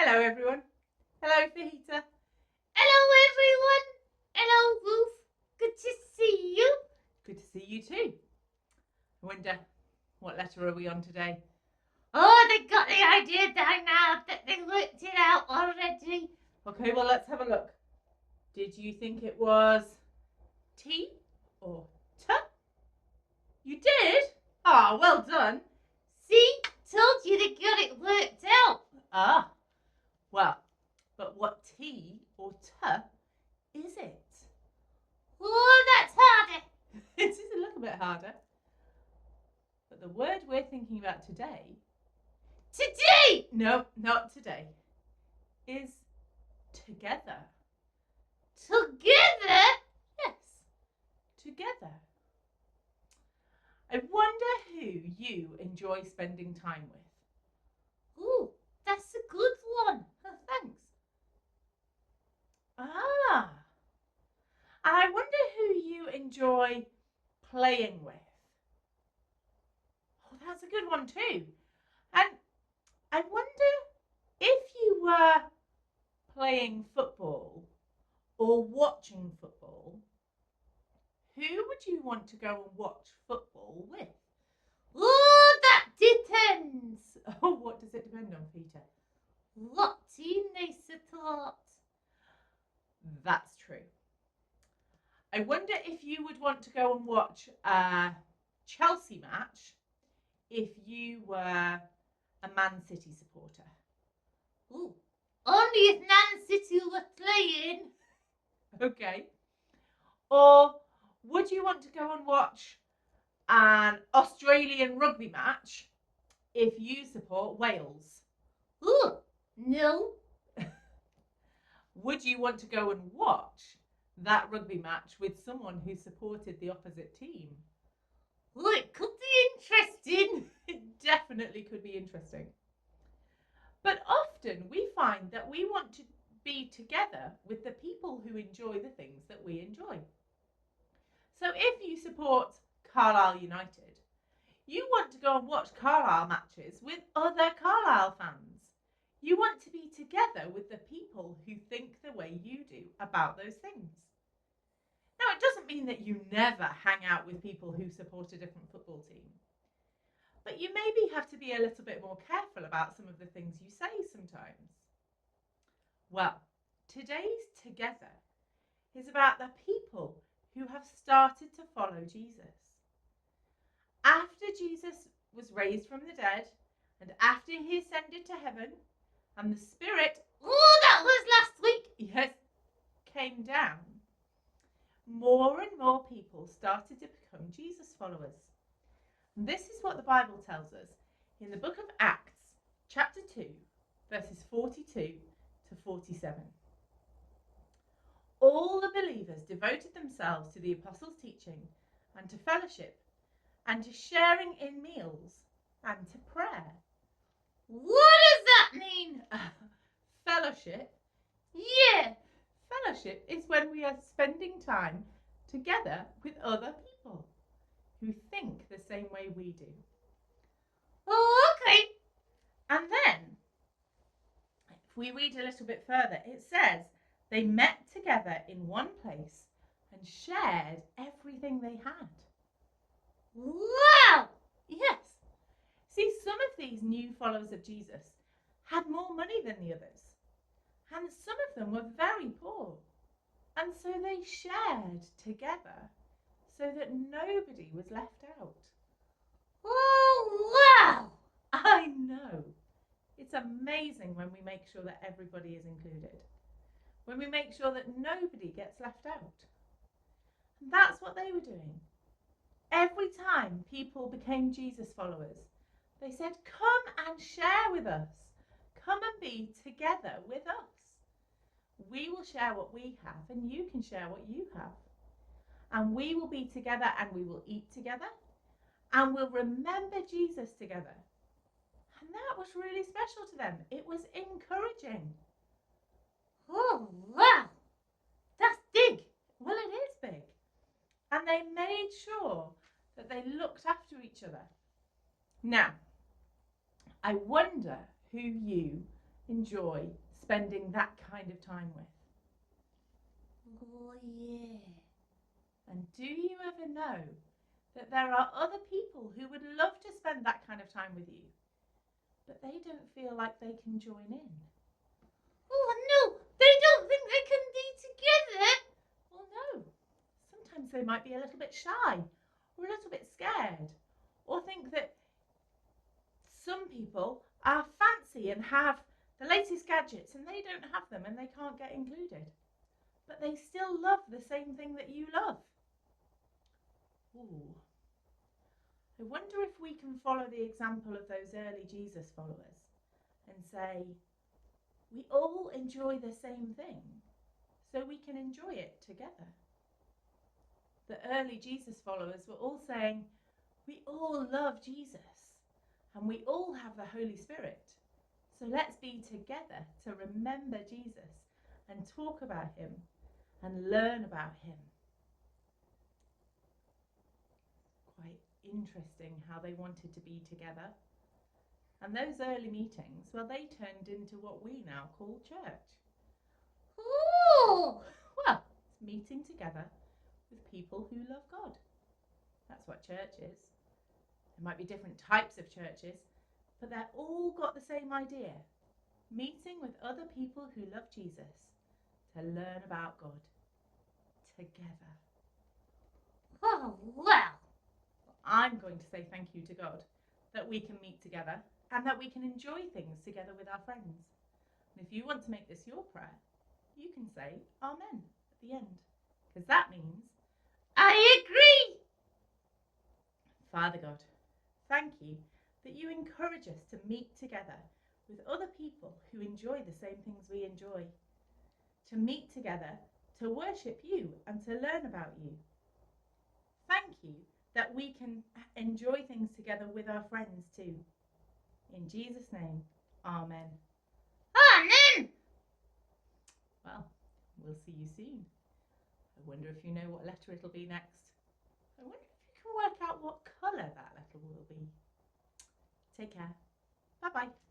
Hello everyone. Hello Fajita. Hello everyone. Hello Ruth. Good to see you. Good to see you too. I wonder what letter are we on today? Oh, they got the idea down now that they worked it out already. Okay, well let's have a look. Did you think it was T or T? You did? Ah, well done. See, told you they got it worked out. Ah, well, but what T or T is it? Oh, that's harder. It is a little bit harder. But the word we're thinking about today... Today! No, not today. Is together. Together? Yes, together. I wonder who you enjoy spending time with. Ooh, that's a good one. Oh, thanks. Ah, and I wonder who you enjoy playing with. Oh, that's a good one too. And I wonder if you were playing football or watching football, who would you want to go and watch football with? Oh, that depends. Oh, what does it depend on, Peter? What team they support. That's true. I wonder if you would want to go and watch a Chelsea match if you were a Man City supporter. Ooh, only if Man City were playing. Okay. Or would you want to go and watch an Australian rugby match if you support Wales? Ooh, no. Would you want to go and watch that rugby match with someone who supported the opposite team? Well, it could be interesting. It definitely could be interesting. But often we find that we want to be together with the people who enjoy the things that we enjoy. So if you support Carlisle United, you want to go and watch Carlisle matches with other Carlisle fans. You want to be together with the people who think the way you do about those things. Now, it doesn't mean that you never hang out with people who support a different football team. But you maybe have to be a little bit more careful about some of the things you say sometimes. Well, today's Together is about the people who have started to follow Jesus. After Jesus was raised from the dead, and after he ascended to heaven, and the Spirit, Oh, that was last week. yes, came down, more and more people started to become Jesus followers. And this is what the Bible tells us in the book of Acts, chapter 2, verses 42 to 47. All the believers devoted themselves to the apostles' teaching and to fellowship and to sharing in meals and to prayer. What does that mean? Fellowship? Yeah. Fellowship is when we are spending time together with other people who think the same way we do. Oh, okay. And then, if we read a little bit further, it says they met together in one place and shared everything they had. Wow. Yes. See, some of these new followers of Jesus had more money than the others, and some of them were very poor. And so they shared together so that nobody was left out. Oh, wow. I know. It's amazing when we make sure that everybody is included, when we make sure that nobody gets left out. And that's what they were doing. Every time people became Jesus followers, they said, come and share with us. Come and be together with us. We will share what we have and you can share what you have. And we will be together and we will eat together and we'll remember Jesus together. And that was really special to them. It was encouraging. Oh, wow. That's big. Well, it is big. And they made sure that they looked after each other. Now, I wonder who you enjoy spending that kind of time with? Oh, yeah. And do you ever know that there are other people who would love to spend that kind of time with you, but they don't feel like they can join in? Oh, no. They don't think they can be together. Well, no. Sometimes they might be a little bit shy or a little bit scared, or think that some people are fancy and have the latest gadgets and they don't have them and they can't get included. But they still love the same thing that you love. Ooh. I wonder if we can follow the example of those early Jesus followers and say, we all enjoy the same thing, so we can enjoy it together. The early Jesus followers were all saying, we all love Jesus and we all have the Holy Spirit. So let's be together to remember Jesus and talk about him and learn about him. Quite interesting how they wanted to be together. And those early meetings, well, they turned into what we now call church. Oh! Well, it's meeting together with people who love God. That's what church is. There might be different types of churches, but they're all got the same idea. Meeting with other people who love Jesus to learn about God together. Oh, well. I'm going to say thank you to God that we can meet together and that we can enjoy things together with our friends. And if you want to make this your prayer, you can say Amen at the end, because that means I agree. Father God, thank you that you encourage us to meet together with other people who enjoy the same things we enjoy, to meet together to worship you and to learn about you. Thank you that we can enjoy things together with our friends too. In Jesus' name, Amen. Amen. Well, we'll see you soon. I wonder if you know what letter it'll be next. I wonder if you can work out what colour that letter will be. Take care. Bye-bye.